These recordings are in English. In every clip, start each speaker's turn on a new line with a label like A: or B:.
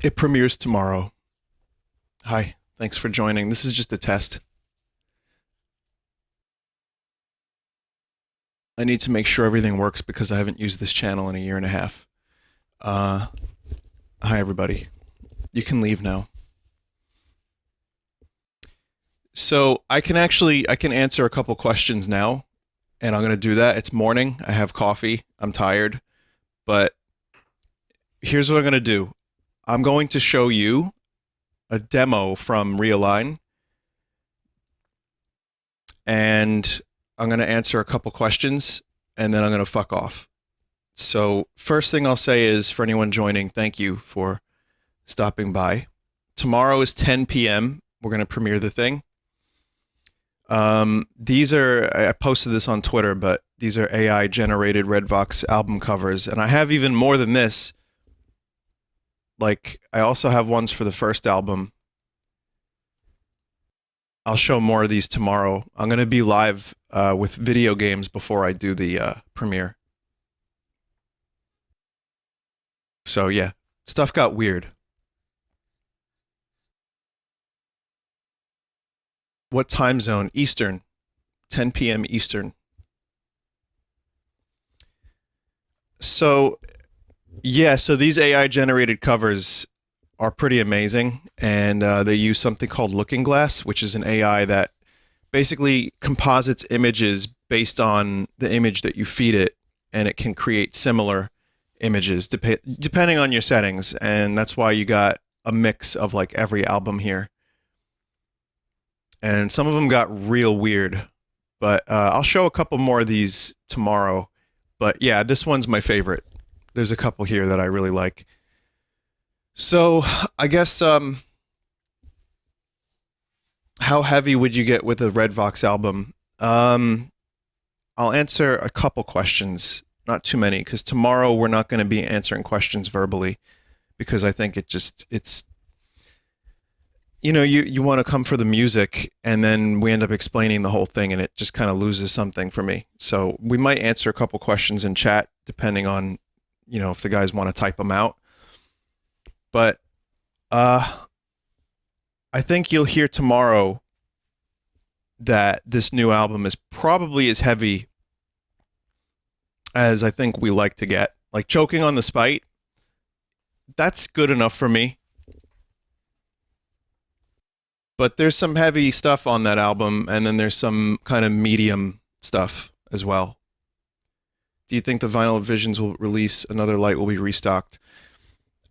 A: It premieres tomorrow. Hi, thanks for joining. This is just a test. I need to make sure everything works because I haven't used this channel in a year and a half. Hi, everybody. You can leave now. So I can answer a couple questions now, and I'm going to do that. It's morning. I have coffee. I'm tired. But here's what I'm going to do. I'm going to show you a demo from Realign, and I'm going to answer a couple questions, and then I'm going to fuck off. So first thing I'll say is, for anyone joining, thank you for stopping by. Tomorrow is 10 p.m. We're going to premiere the thing. I posted this on Twitter, but these are AI generated Redvox album covers, and I have even more than this. Like, I also have ones for the first album. I'll show more of these tomorrow. I'm going to be live with video games before I do the premiere. So yeah, stuff got weird. What time zone? Eastern. 10 p.m. Eastern. So yeah, so these AI generated covers are pretty amazing, and they use something called Looking Glass, which is an AI that basically composites images based on the image that you feed it, and it can create similar images depending on your settings, and that's why you got a mix of like every album here. And some of them got real weird, but I'll show a couple more of these tomorrow. But yeah, this one's my favorite. There's a couple here that I really like. So I guess how heavy would you get with a Redvox album? I'll answer a couple questions, not too many, because tomorrow we're not going to be answering questions verbally, because I think it's you want to come for the music, and then we end up explaining the whole thing, and it just kind of loses something for me. So we might answer a couple questions in chat, depending on, if the guys want to type them out. But I think you'll hear tomorrow that this new album is probably as heavy as I think we like to get. Like, Choking on the Spite, that's good enough for me. But there's some heavy stuff on that album, and then there's some kind of medium stuff as well. Do you think the vinyl Visions will release? Another Light will be restocked?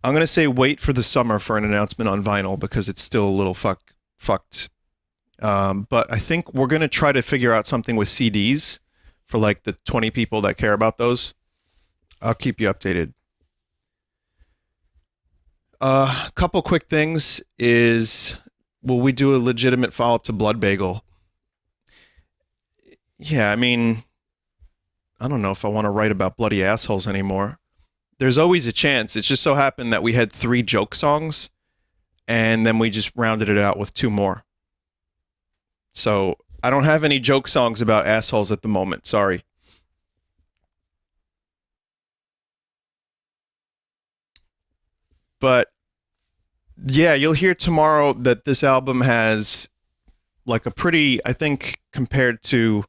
A: I'm going to say wait for the summer for an announcement on vinyl, because it's still a little fucked. But I think we're going to try to figure out something with CDs for like the 20 people that care about those. I'll keep you updated. A couple quick things is, will we do a legitimate follow-up to Blood Bagel? Yeah, I mean, I don't know if I want to write about bloody assholes anymore. There's always a chance. It just so happened that we had 3 joke songs, and then we just rounded it out with 2 more. So I don't have any joke songs about assholes at the moment. Sorry. But yeah, you'll hear tomorrow that this album has like a pretty, I think compared to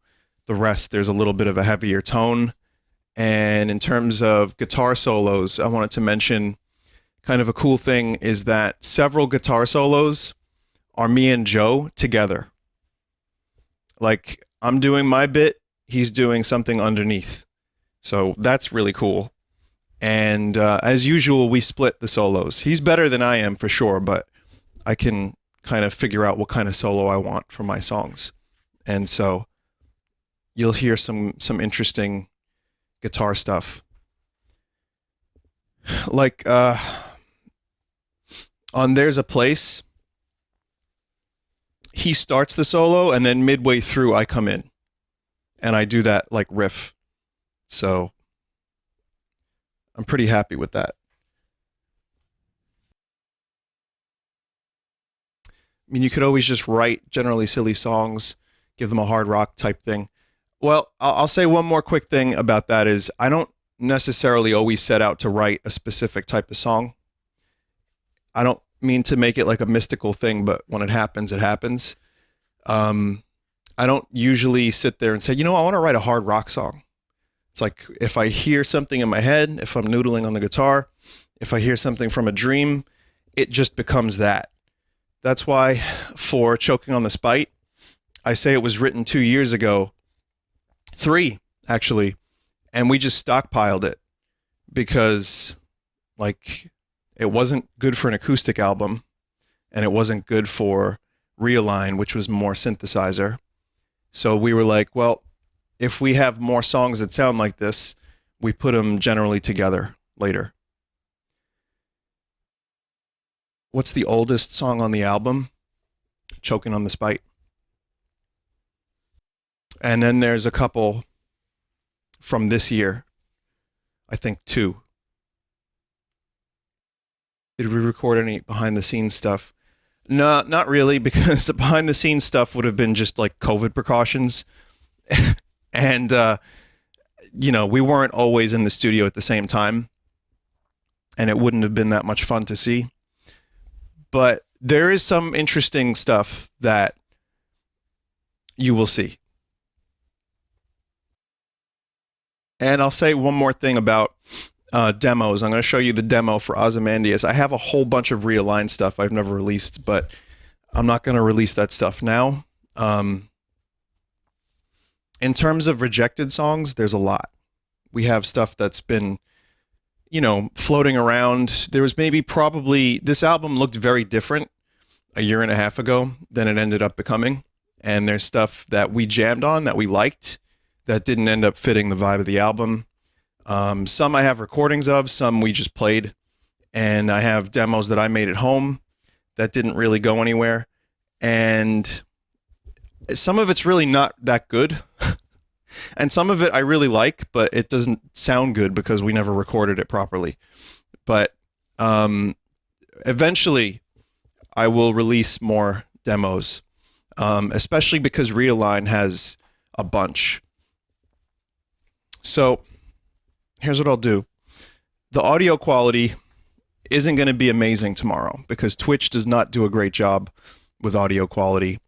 A: the rest, there's a little bit of a heavier tone. And in terms of guitar solos, I wanted to mention kind of a cool thing is that several guitar solos are me and Joe together. Like, I'm doing my bit, he's doing something underneath. So that's really cool. And as usual, we split the solos. He's better than I am for sure, but I can kind of figure out what kind of solo I want for my songs. And so you'll hear some interesting guitar stuff. Like on There's a Place, he starts the solo, and then midway through I come in and I do that like riff. So I'm pretty happy with that. I mean, you could always just write generally silly songs, give them a hard rock type thing. Well, I'll say one more quick thing about that is, I don't necessarily always set out to write a specific type of song. I don't mean to make it like a mystical thing, but when it happens, it happens. Um, I don't usually sit there and say, I want to write a hard rock song. It's like if I hear something in my head, if I'm noodling on the guitar, if I hear something from a dream, it just becomes that. That's why for Choking on the Spite, I say it was written 2 years ago, 3 actually, and we just stockpiled it because like it wasn't good for an acoustic album and it wasn't good for Realign, which was more synthesizer. So we were like, well, if we have more songs that sound like this, we put them generally together later. What's the oldest song on the album? Choking on the Spite. And then there's a couple from this year. I think 2. Did we record any behind the scenes stuff? No, not really, because the behind the scenes stuff would have been just like COVID precautions. And, we weren't always in the studio at the same time. And it wouldn't have been that much fun to see. But there is some interesting stuff that you will see. And I'll say one more thing about demos. I'm going to show you the demo for Ozymandias. I have a whole bunch of Realigned stuff I've never released, but I'm not going to release that stuff now. In terms of rejected songs, there's a lot. We have stuff that's been, floating around. There was probably, this album looked very different a year and a half ago than it ended up becoming. And there's stuff that we jammed on that we liked that didn't end up fitting the vibe of the album. Some I have recordings of, some we just played. And I have demos that I made at home that didn't really go anywhere. And some of it's really not that good. And some of it I really like, but it doesn't sound good because we never recorded it properly. But eventually I will release more demos, especially because Realign has a bunch. So here's what I'll do. The audio quality isn't going to be amazing tomorrow because Twitch does not do a great job with audio quality.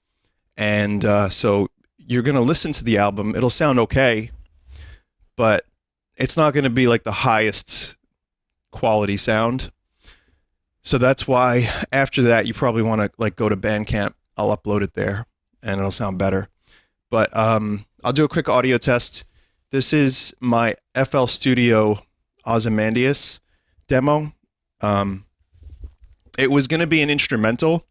A: And so you're going to listen to the album. It'll sound okay, but it's not going to be like the highest quality sound. So that's why after that, you probably want to like go to Bandcamp. I'll upload it there and it'll sound better. But I'll do a quick audio test. This is my FL Studio Ozymandias demo. It was going to be an instrumental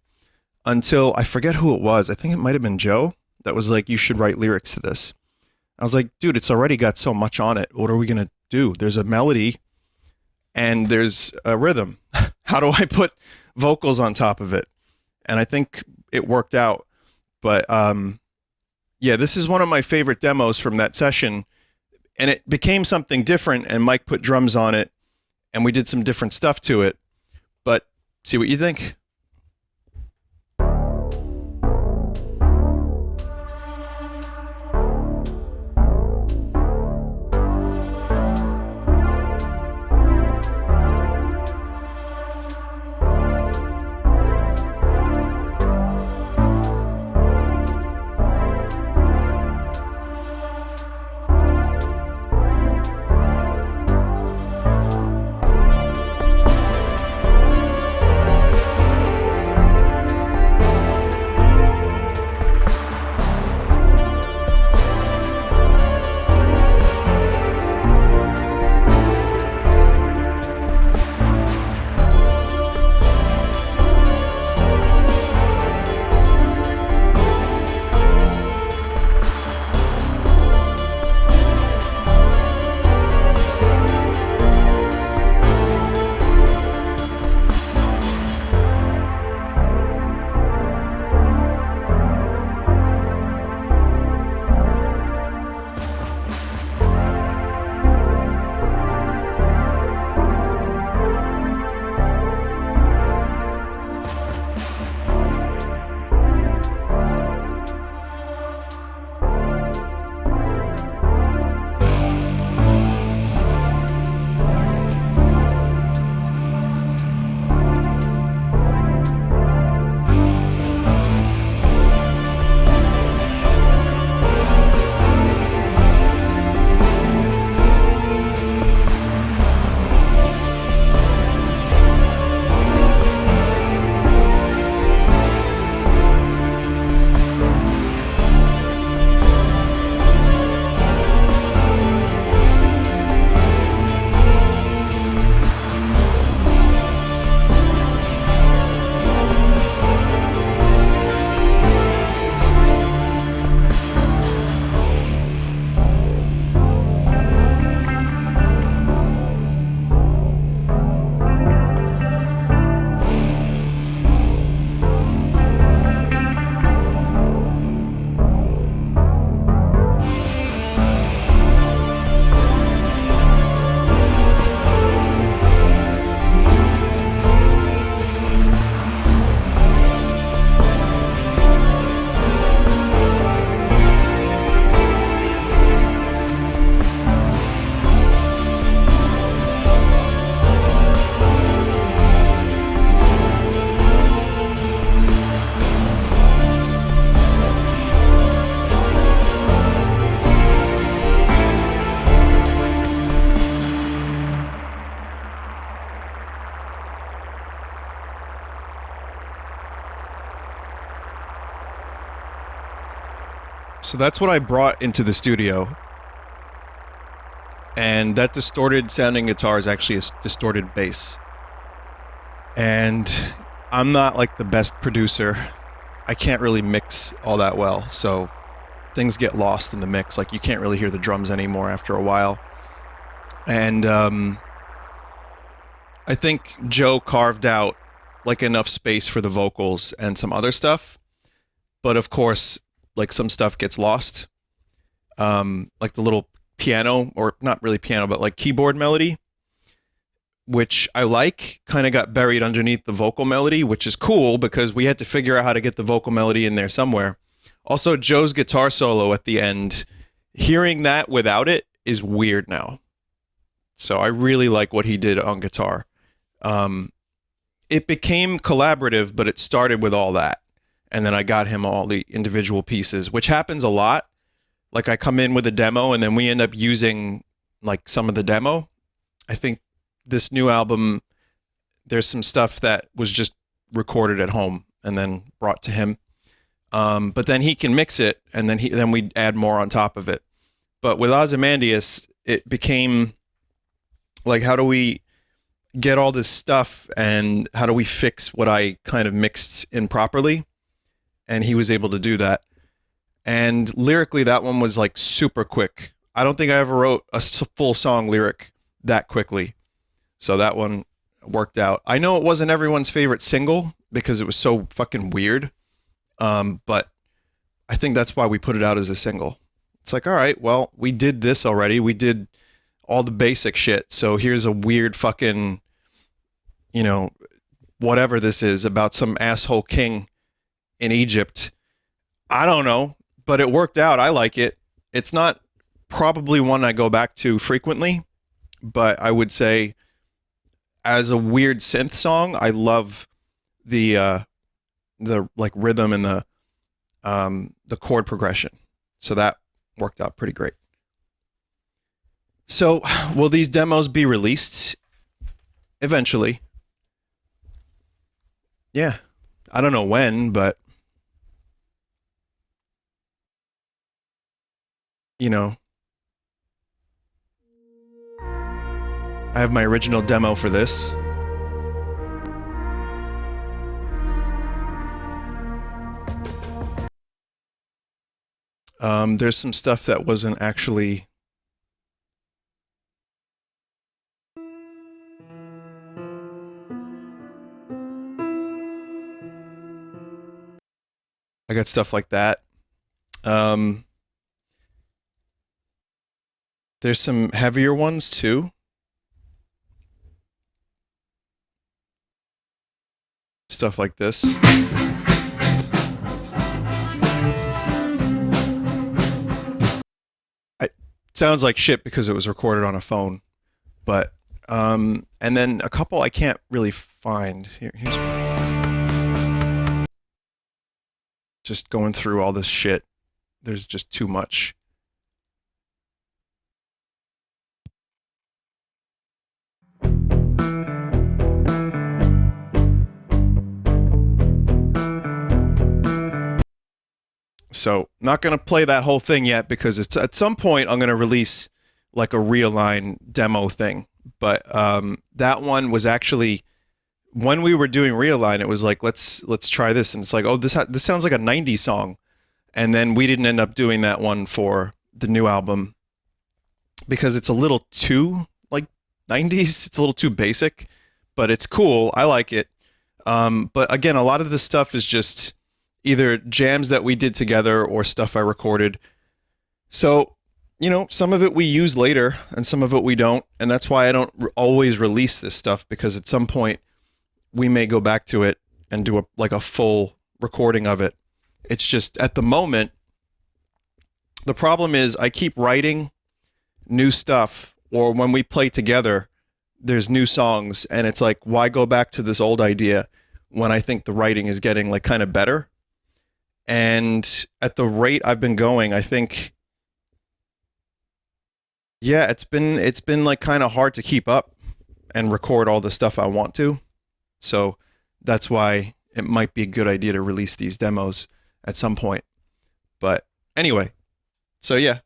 A: until I forget who it was. I think it might have been Joe that was like, you should write lyrics to this. I was like, dude, it's already got so much on it. What are we going to do? There's a melody and there's a rhythm. How do I put vocals on top of it? And I think it worked out. But yeah, this is one of my favorite demos from that session. And it became something different and Mike put drums on it and we did some different stuff to it. But see what you think. So that's what I brought into the studio. And that distorted sounding guitar is actually a distorted bass. And I'm not like the best producer. I can't really mix all that well, so things get lost in the mix. Like, you can't really hear the drums anymore after a while. And I think Joe carved out like enough space for the vocals and some other stuff. But of course, like, some stuff gets lost. Like the little piano, or not really piano, but like keyboard melody, which I like, kind of got buried underneath the vocal melody, which is cool because we had to figure out how to get the vocal melody in there somewhere. Also, Joe's guitar solo at the end, hearing that without it is weird now. So I really like what he did on guitar. It became collaborative, but it started with all that. And then I got him all the individual pieces, which happens a lot. Like, I come in with a demo and then we end up using like some of the demo. I think this new album, there's some stuff that was just recorded at home and then brought to him. But then he can mix it, and then we add more on top of it. But with Ozymandias, it became like, how do we get all this stuff and how do we fix what I kind of mixed improperly? And he was able to do that. And lyrically, that one was like super quick. I don't think I ever wrote a full song lyric that quickly. So that one worked out. I know it wasn't everyone's favorite single because it was so fucking weird. But I think that's why we put it out as a single. It's like, all right, well, we did this already. We did all the basic shit. So here's a weird fucking, whatever this is about some asshole king in Egypt. I don't know, but it worked out. I like it. It's not probably one I go back to frequently, but I would say as a weird synth song, I love the like rhythm and the chord progression. So that worked out pretty great. So will these demos be released eventually? Yeah. I don't know when, but I have my original demo for this. There's some stuff that wasn't actually I got stuff like that. There's some heavier ones too. Stuff like this. It sounds like shit because it was recorded on a phone, but and then a couple I can't really find. Here's one. Just going through all this shit. There's just too much. So not going to play that whole thing yet because it's at some point I'm going to release like a Realign demo thing. But that one was actually, when we were doing Realign, it was like, let's try this. And it's like, oh, this sounds like a 90s song. And then we didn't end up doing that one for the new album because it's a little too like 90s. It's a little too basic, but it's cool. I like it. But again, a lot of this stuff is just either jams that we did together or stuff I recorded. So, some of it we use later and some of it we don't. And that's why I don't always release this stuff, because at some point we may go back to it and do a full recording of it. It's just at the moment, the problem is I keep writing new stuff, or when we play together, there's new songs, and it's like, why go back to this old idea when I think the writing is getting like kind of better? And at the rate I've been going, I think, yeah, it's been like kind of hard to keep up and record all the stuff I want to. So that's why it might be a good idea to release these demos at some point. But anyway, So yeah,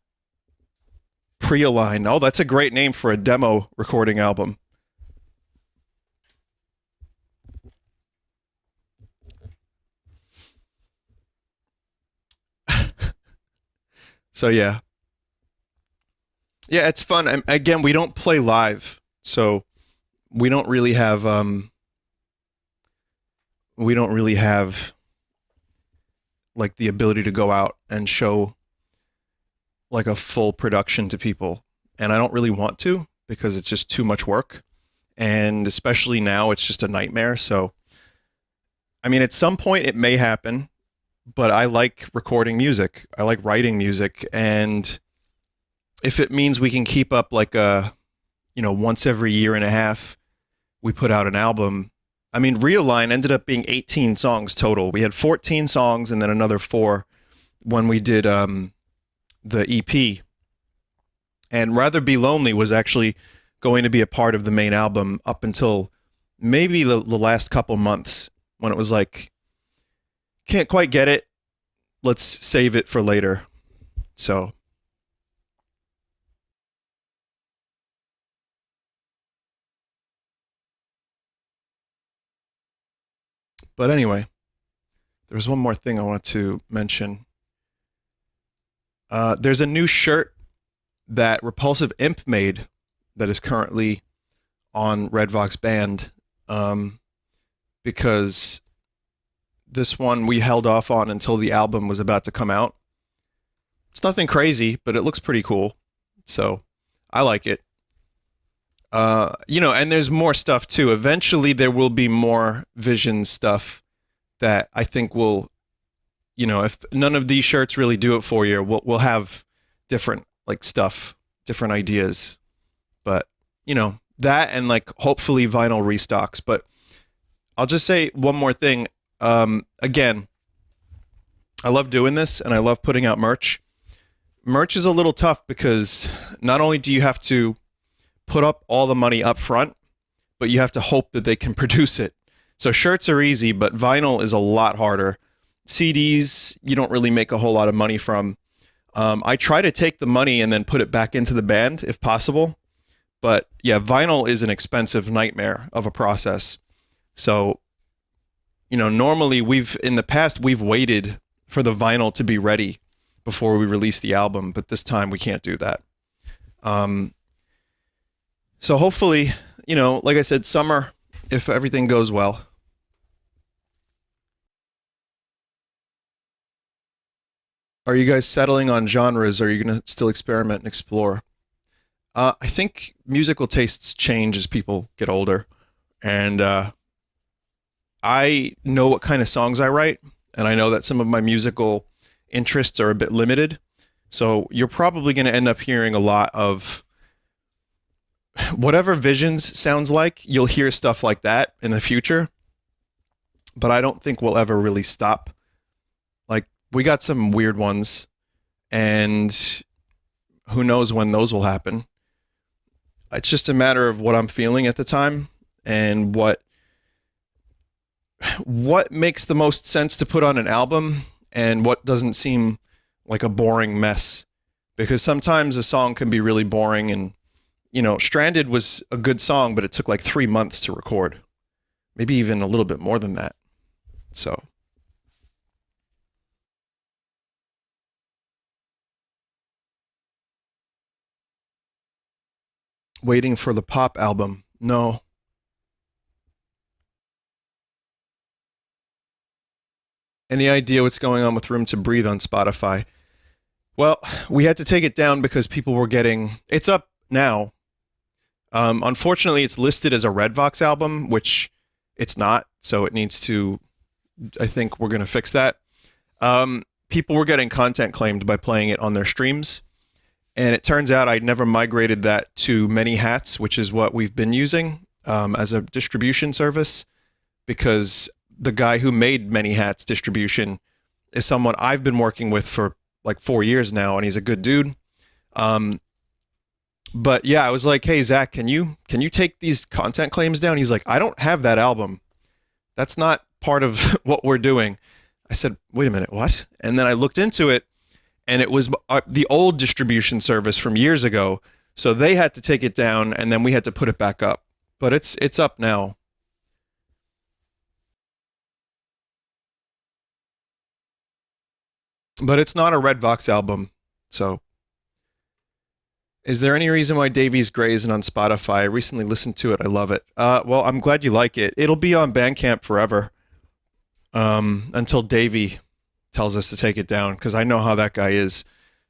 A: Pre-Align. Oh, that's a great name for a demo recording album. So yeah, yeah, it's fun. And again, we don't play live, so we don't really have we don't really have like the ability to go out and show like a full production to people. And I don't really want to because it's just too much work. And especially now, it's just a nightmare. So, I mean, at some point it may happen, but I like recording music. I like writing music. And if it means we can keep up like a, once every year and a half, we put out an album. I mean, Realign ended up being 18 songs total. We had 14 songs and then another four when we did the EP. And Rather Be Lonely was actually going to be a part of the main album up until maybe the last couple months when it was like, can't quite get it. Let's save it for later. So, but anyway, there's one more thing I want to mention. There's a new shirt that Repulsive Imp made that is currently on Redvox Band because this one we held off on until the album was about to come out. It's nothing crazy, but it looks pretty cool. So I like it. And there's more stuff too. Eventually there will be more Vision stuff that I think will, if none of these shirts really do it for you, we'll have different like stuff, different ideas. But, that and like hopefully vinyl restocks. But I'll just say one more thing. Again, I love doing this and I love putting out merch. Merch is a little tough because not only do you have to put up all the money up front, but you have to hope that they can produce it. So shirts are easy, but vinyl is a lot harder. CDs, you don't really make a whole lot of money from. I try to take the money and then put it back into the band if possible. But yeah, vinyl is an expensive nightmare of a process. So, normally in the past, we've waited for the vinyl to be ready before we release the album, but this time we can't do that. So hopefully, like I said, summer, if everything goes well. Are you guys settling on genres? Or are you going to still experiment and explore? I think musical tastes change as people get older. And I know what kind of songs I write. And I know that some of my musical interests are a bit limited. So you're probably going to end up hearing a lot of whatever Visions sounds like. You'll hear stuff like that in the future. But I don't think we'll ever really stop. Like, we got some weird ones. And who knows when those will happen. It's just a matter of what I'm feeling at the time and what makes the most sense to put on an album and what doesn't seem like a boring mess. Because sometimes a song can be really boring and, Stranded was a good song, but it took like 3 months to record. Maybe even a little bit more than that. So. Waiting for the pop album. No. Any idea what's going on with Room to Breathe on Spotify? Well, we had to take it down because people were getting... It's up now. Unfortunately, it's listed as a Redvox album, which it's not. So it needs to... I think we're going to fix that. People were getting content claimed by playing it on their streams. And it turns out I'd never migrated that to Many Hats, which is what we've been using as a distribution service, because the guy who made Many Hats distribution is someone I've been working with for like 4 years now, and he's a good dude. But yeah, I was like, hey, Zach, can you take these content claims down? He's like, I don't have that album. That's not part of what we're doing. I said, wait a minute, what? And then I looked into it, and it was the old distribution service from years ago. So they had to take it down, and then we had to put it back up. But it's up now. But it's not a Red Vox album. So, is there any reason why Davies Gray isn't on Spotify? I recently listened to it. I love it. Well, I'm glad you like it. It'll be on Bandcamp forever, until Davey tells us to take it down, because I know how that guy is.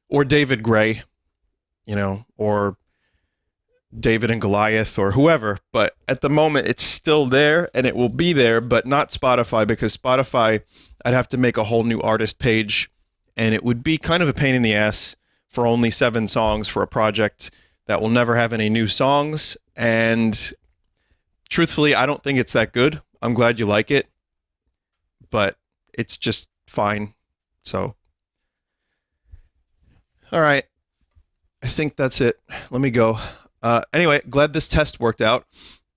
A: Or David Gray, or David and Goliath, or whoever. But at the moment, it's still there, and it will be there, but not Spotify, because Spotify, I'd have to make a whole new artist page, and it would be kind of a pain in the ass for only 7 songs for a project that will never have any new songs. And truthfully, I don't think it's that good. I'm glad you like it, but it's just fine. So, all right. I think that's it. Let me go. Anyway, glad this test worked out.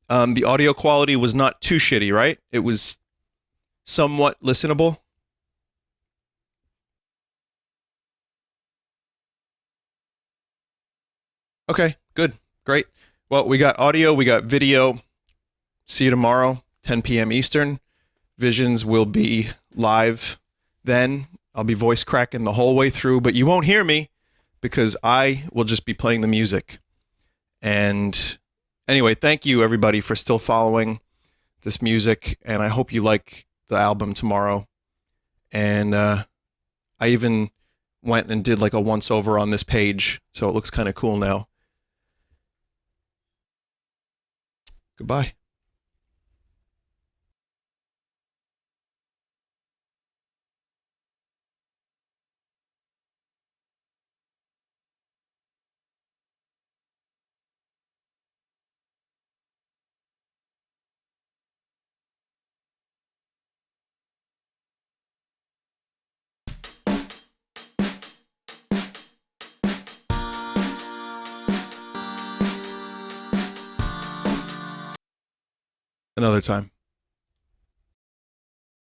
A: The audio quality was not too shitty, right? It was somewhat listenable. Okay, good. Great. Well, we got audio, we got video. See you tomorrow, 10 p.m. Eastern. Visions will be live then. I'll be voice cracking the whole way through, but you won't hear me because I will just be playing the music. And anyway, thank you everybody for still following this music, and I hope you like the album tomorrow. And I even went and did like a once over on this page, so it looks kind of cool now. Goodbye. Another time.